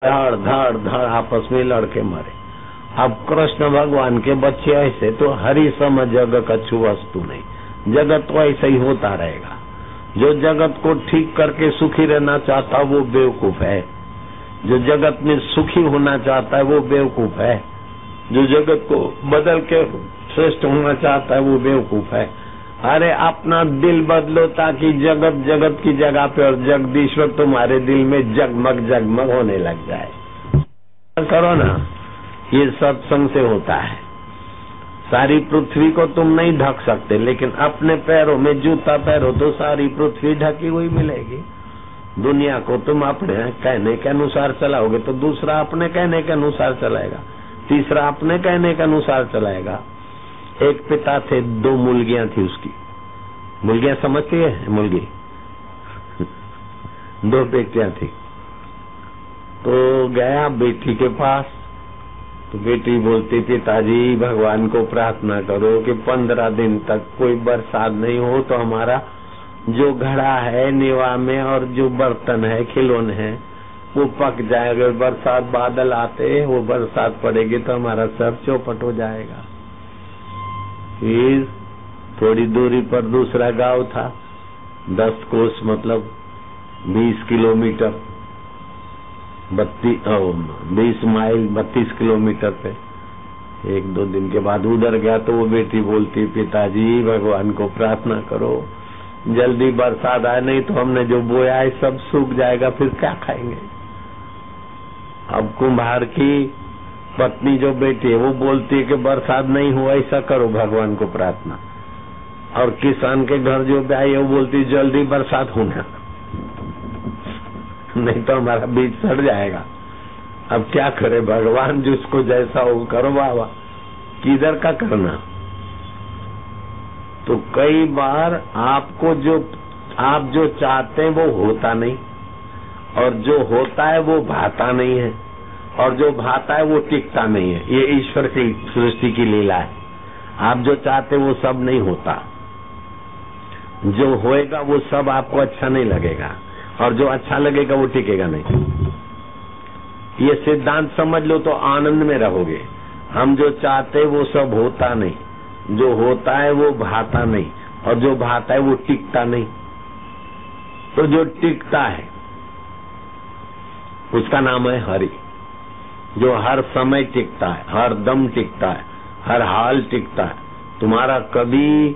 धड़ धड़ धड़ आपस में लड़के मरे। अब कृष्ण भगवान के बच्चे ऐसे तो हरि सम जग कछु वस्तु नहीं, जगत तो ऐसा ही होता रहेगा। जो जगत को ठीक करके सुखी रहना चाहता वो बेवकूफ है, जो जगत में सुखी होना चाहता है वो बेवकूफ है, जो जगत को बदल के श्रेष्ठ होना चाहता है वो बेवकूफ है। अरे अपना दिल बदलो ताकि जगत जगत की जगह पे और जगदीश्वर तुम्हारे दिल में जगमग जगमग होने लग जाए। करो ना, ये सत्संग से होता है। सारी पृथ्वी को तुम नहीं ढक सकते, लेकिन अपने पैरों में जूता पहनो तो सारी पृथ्वी ढकी हुई मिलेगी। दुनिया को तुम अपने कहने के अनुसार चलाओगे तो दूसरा अपने कहने के अनुसार चलाएगा, तीसरा अपने कहने के अनुसार चलाएगा। एक पिता थे, 2 मुर्गियां थी उसकी। मुर्गियां समझती है? मुर्गी 2 बेटियां थी। तो गया बेटी के पास, तो बेटी बोलती पिताजी भगवान को प्रार्थना करो कि 15 दिन तक कोई बरसात नहीं हो तो हमारा जो घड़ा है निवा में और जो बर्तन है खिलौने हैं वो पक जाए। अगर बरसात बादल आते वो बरसात पड़ेगी तो हमारा सब चौपट हो जाएगा। फिर थोड़ी दूरी पर दूसरा गांव था, 10 कोस मतलब 20 किलोमीटर, 20 माइल 32 किलोमीटर पे। 1-2 दिन के बाद उधर गया तो वो बेटी बोलती पिताजी भगवान को प्रार्थना करो जल्दी बरसात आए, नहीं तो हमने जो बोया है सब सूख जाएगा, फिर क्या खाएंगे। अब कुम्हार की पत्नी जो बेटी है वो बोलती है कि बरसात नहीं हुआ, ऐसा करो भगवान को प्रार्थना। और किसान के घर जो ब्याई है वो बोलती जल्दी बरसात होना, नहीं तो हमारा बीज सड़ जाएगा। अब क्या करे भगवान, जिसको जैसा हो करो बाबा, किधर का करना। तो कई बार आपको आप जो चाहते हैं वो होता नहीं, और जो होता है वो भाता नहीं है, और जो भाता है वो टिकता नहीं है। ये ईश्वर की सृष्टि की लीला है। आप जो चाहते वो सब नहीं होता, जो होएगा वो सब आपको अच्छा नहीं लगेगा, और जो अच्छा लगेगा वो टिकेगा नहीं। ये सिद्धांत समझ लो तो आनंद में रहोगे। हम जो चाहते वो सब होता नहीं, जो होता है वो भाता नहीं, और जो भाता है वो टिकता नहीं। तो जो टिकता है उसका नाम है हरि, जो हर समय टिकता है, हर दम टिकता है, हर हाल टिकता है, तुम्हारा कभी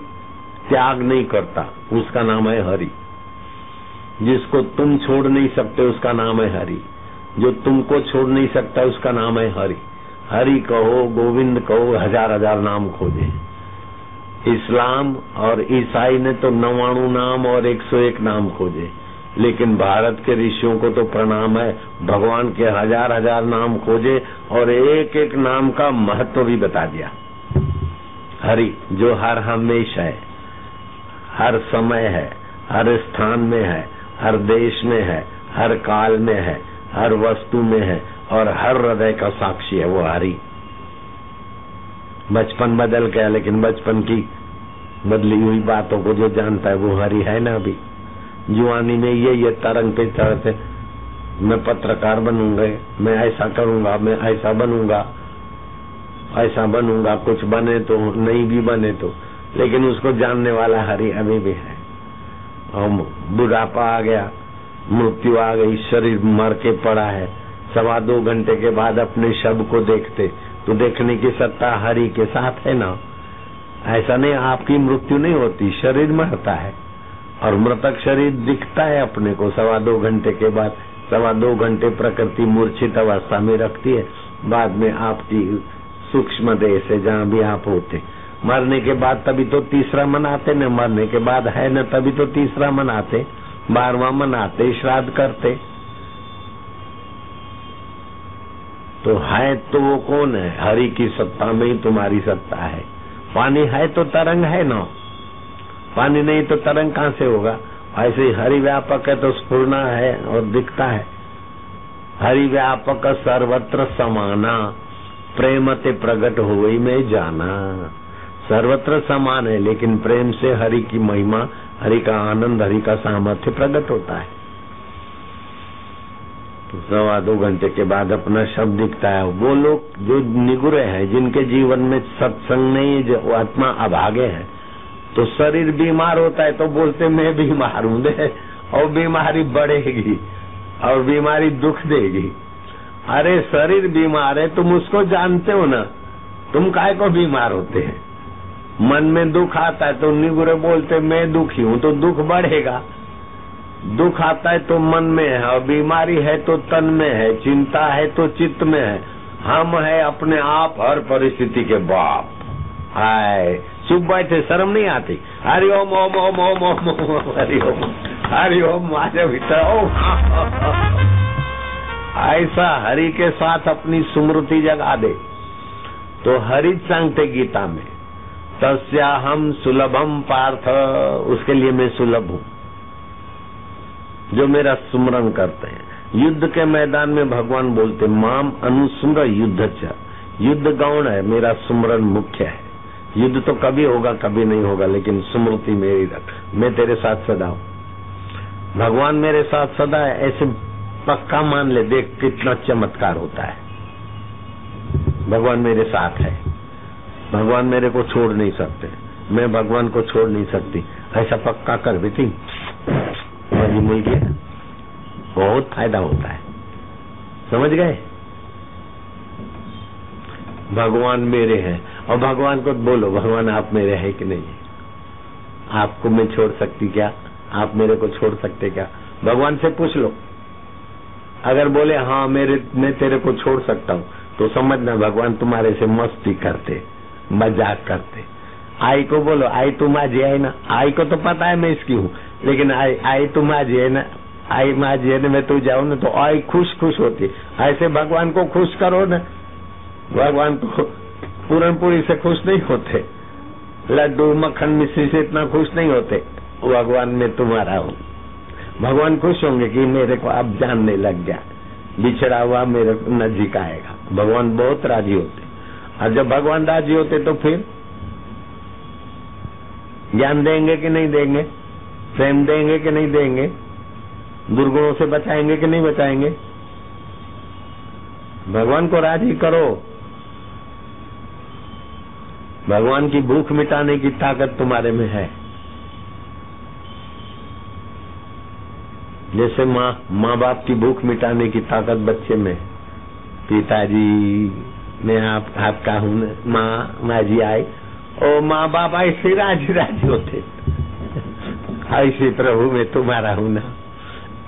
त्याग नहीं करता, उसका नाम है हरि। जिसको तुम छोड़ नहीं सकते उसका नाम है हरि, जो तुमको छोड़ नहीं सकता उसका नाम है हरि। हरि कहो, गोविंद कहो, 1000 नाम खोजे। इस्लाम और ईसाई ने तो 99 नाम और 101 नाम खोजे, लेकिन भारत के ऋषियों को तो प्रणाम है, भगवान के 1000 नाम खोजे और एक एक नाम का महत्व भी बता दिया। हरि जो हर हमेशा है, हर समय है, हर स्थान में है, हर देश में है, हर काल में है, हर वस्तु में है, और हर हृदय का साक्षी है वो हरि। बचपन बदल गया, लेकिन बचपन की बदली हुई बातों को जो जानता है वो हरि है ना। अभी जुआनी में ये तरंग पे चढ़ते, मैं पत्रकार बनूंगा, मैं ऐसा करूंगा, मैं ऐसा बनूंगा, ऐसा बनूंगा, कुछ बने तो नहीं भी बने तो, लेकिन उसको जानने वाला हरि अभी भी है। और बुढ़ापा आ गया, मृत्यु आ गई, शरीर मर के पड़ा है, 2.25 घंटे के बाद अपने शव को देखते तो देखने की सत्ता हरि के साथ है ना। ऐसा नहीं आपकी मृत्यु नहीं होती, शरीर मरता है और मृतक शरीर दिखता है अपने को 2.25 घंटे के बाद। 2.25 घंटे प्रकृति मूर्छित अवस्था में रखती है, बाद में आपकी सूक्ष्म देह से जहाँ भी आप होते, मरने के बाद तभी तो तीसरा मनाते न, मरने के बाद है न तभी तो तीसरा मनाते, 12वां मनाते, श्राद्ध करते। तो है तो वो कौन है? हरि की सत्ता में ही तुम्हारी सत्ता है। पानी है तो तरंग है ना, पानी नहीं तो तरंग कहाँ से होगा। ऐसे हरि व्यापक है तो स्फुरना है और दिखता है। हरि व्यापक सर्वत्र समाना, प्रेम ते प्रगट होई में जाना। सर्वत्र समान है, लेकिन प्रेम से हरि की महिमा, हरि का आनंद, हरि का सामर्थ्य प्रकट होता है। 2.25 घंटे के बाद अपना शब्द दिखता है। वो लोग जो निगुरे हैं, जिनके जीवन में सत्संग नहीं, जो आत्मा अभागे है, तो शरीर बीमार होता है तो बोलते मैं बीमार हूं दे, और बीमारी बढ़ेगी और बीमारी दुख देगी। अरे शरीर बीमार है, तुम उसको जानते हो ना, तुम काहे को बीमार होते हैं? मन में दुख आता है तो निगुरे बोलते मैं दुखी हूं, तो दुख बढ़ेगा। दुख आता है तो मन में है, और बीमारी है तो तन में है, चिंता है तो चित्त में है। हम है अपने आप हर परिस्थिति के बाप। हाय चुप बैठे, शर्म नहीं आती? हरि ओम ओम ओम ओम ओम ओम हरि ओम, हरि ओम माझे भीतर ओम। ऐसा हरि के साथ अपनी स्मृति जगा दे तो हरि सांगते गीता में, तस्याहम सुलभम पार्थ, उसके लिए मैं सुलभ हूं जो मेरा सुमरन करते हैं। युद्ध के मैदान में भगवान बोलते माम अनुस्मर युद्ध च, युद्ध गौण है, मेरा सुमरन मुख्य है। युद्ध तो कभी होगा कभी नहीं होगा, लेकिन स्मृति मेरी रख, मैं तेरे साथ सदा हूं। भगवान मेरे साथ सदा है, ऐसे पक्का मान ले, देख कितना चमत्कार होता है। भगवान मेरे साथ है, भगवान मेरे को छोड़ नहीं सकते, मैं भगवान को छोड़ नहीं सकती, ऐसा पक्का कर बेटी। मजी मिल गया, बहुत फायदा होता है, समझ गए? भगवान मेरे हैं, और भगवान को बोलो भगवान आप मेरे हैं कि नहीं? आपको मैं छोड़ सकती क्या? आप मेरे को छोड़ सकते क्या? भगवान से पूछ लो। अगर बोले हाँ मैं तेरे को छोड़ सकता हूँ, तो समझना भगवान तुम्हारे से मस्ती करते, मजाक करते। आई को बोलो आई तुम आज है ना, आई को तो पता है मैं इसकी हूँ, लेकिन आई तुम आज है ना, आई माज है ना, मैं तू जाऊँ ना, तो आई खुश खुश होती। ऐसे भगवान को खुश करो ना। भगवान को पूरन पूरी से खुश नहीं होते, लड्डू मक्खन मिश्री से इतना खुश नहीं होते। भगवान मैं तुम्हारा हूँ। भगवान खुश होंगे कि मेरे को अब जानने लग गया, बिछड़ा हुआ मेरे नजीक आएगा। भगवान बहुत राजी होते, और जब भगवान राजी होते तो फिर ज्ञान देंगे कि नहीं देंगे, प्रेम देंगे कि नहीं देंगे, दुर्गुणों से बचाएंगे कि नहीं बचाएंगे? भगवान को राजी करो। भगवान की भूख मिटाने की ताकत तुम्हारे में है। जैसे माँ बाप की भूख मिटाने की ताकत बच्चे में। पिताजी मैं आपका हूँ, माँ जी आई, ओ माँ बाप ऐसे राजी राजी होते, ऐसे प्रभु मैं तुम्हारा हूँ ना।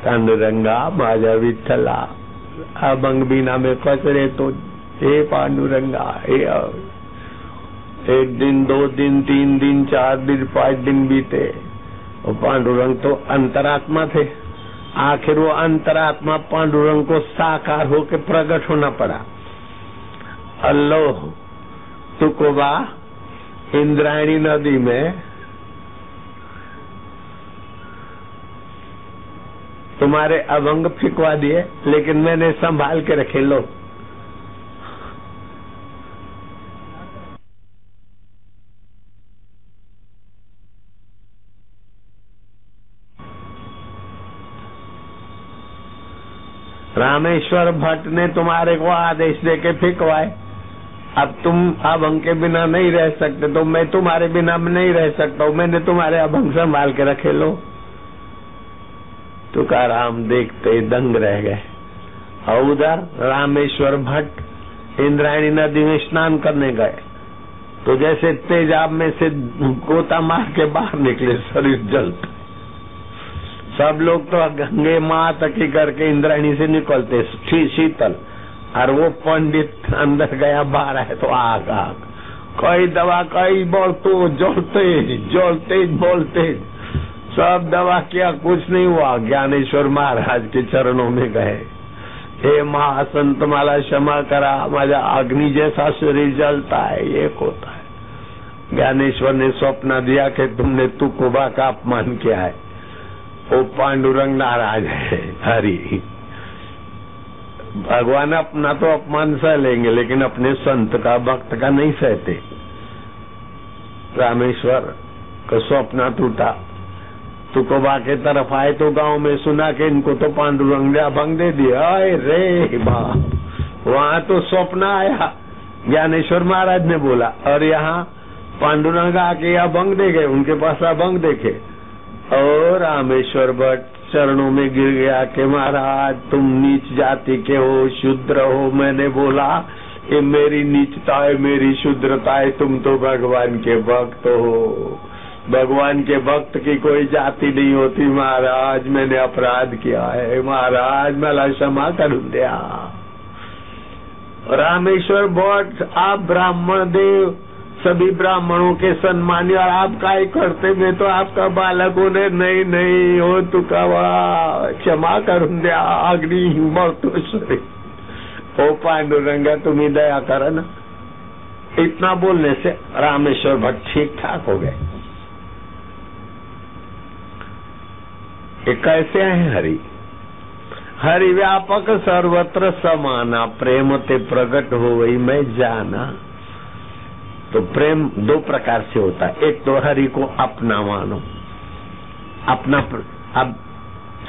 पांडुरंगा माझा विठ्ठला, अभंग बिना में कचरे तो हे पांडुरंगा। एक दिन 2 दिन 3 दिन 4 दिन 5 दिन बीते, और पांडुरंग तो अंतरात्मा थे। आखिर वो अंतरात्मा पांडुरंग को साकार होकर प्रकट होना पड़ा। अल्लाह तुकोबा इंद्रायणी नदी में तुम्हारे अभंग फिकवा दिए, लेकिन मैंने संभाल के रखे। लो रामेश्वर भट्ट ने तुम्हारे को आदेश देके फिकवाए। अब तुम अभंग के बिना नहीं रह सकते, तो मैं तुम्हारे बिना नहीं रह सकता हूँ, मैंने तुम्हारे अभंग संभाल के रखे। लो तुकाराम देखते दंग रह गए। और उधर रामेश्वर भट्ट इंद्रायणी नदी में स्नान करने गए, तो जैसे तेजाब में से गोता मार के बाहर निकले, शरीर जलता। सब लोग तो गंगे माँ तकी करके इंद्रायणी से निकलते शीतल, और वो पंडित अंदर गया बाहर है तो आग आग, कई दवा कई बोल तो जोलते बोलते सब दवा किया, कुछ नहीं हुआ। ज्ञानेश्वर महाराज के चरणों में गए, हे महासंत मला क्षमा करा, माझा अग्नि जैसा शरीर जलता है, ये होता है। ज्ञानेश्वर ने स्वप्न दिया कि तुमने तुकोबा का अपमान किया है। वो पांडुरंग नाराज है। हरि भगवान अपना तो अपमान सह लेंगे, लेकिन अपने संत का भक्त का नहीं सहते। रामेश्वर का स्वप्न टूटा तुको बाके तरफ आए तो गांव में सुना के इनको तो पांडुरंग ने अभंग दे दिया। रे बाप, वहाँ तो स्वप्न आया, ज्ञानेश्वर महाराज ने बोला, और यहाँ पांडुरंग आके अभंग दे गए, उनके पास अभंग देखे। और रामेश्वर भट्ट चरणों में गिर गया कि महाराज तुम नीच जाति के हो, शूद्र हो। मैंने बोला ये मेरी नीचता है, मेरी शूद्रता है, तुम तो भगवान के भक्त हो। भगवान के भक्त की कोई जाति नहीं होती महाराज, मैंने अपराध किया है महाराज, मला क्षमा कर दिया। रामेश्वर भट्ट, आप ब्राह्मण देव, सभी ब्राह्मणों के सम्मानी, और आप काय करते, मैं तो आपका बालक हूँ। नहीं नहीं हो तू कवा, क्षमा करून द्या, अग्नि मरतोश्वरी। ओ पांडुरंगा तुम्हें दया करो ना। इतना बोलने से रामेश्वर भट्ट ठीक ठाक हो गए। ये कैसे हैं हरि? हरि व्यापक सर्वत्र समाना, प्रेम ते प्रकट हो वही मैं जाना। तो प्रेम दो प्रकार से होता है। एक तो हरि को अपना मानो, अपना। अब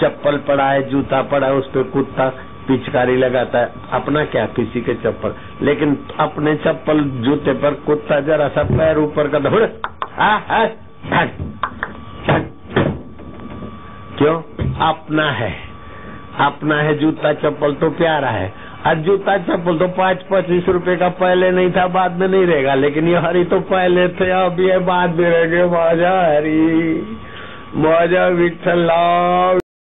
चप्पल पड़ा है, जूता पड़ा है, उस पर कुत्ता पिचकारी लगाता है, अपना क्या किसी के चप्पल, लेकिन अपने चप्पल जूते पर कुत्ता जरा सा पैर ऊपर का दौड़, क्यों? अपना है, अपना है जूता चप्पल तो प्यारा है। आज जूता चप्पल तो 5-25 रुपए का पहले नहीं था, बाद में नहीं रहेगा, लेकिन ये हरि तो पहले थे, अब ये बाद में रहेंगे। मौजा हरि, मौजा विठ्ठल।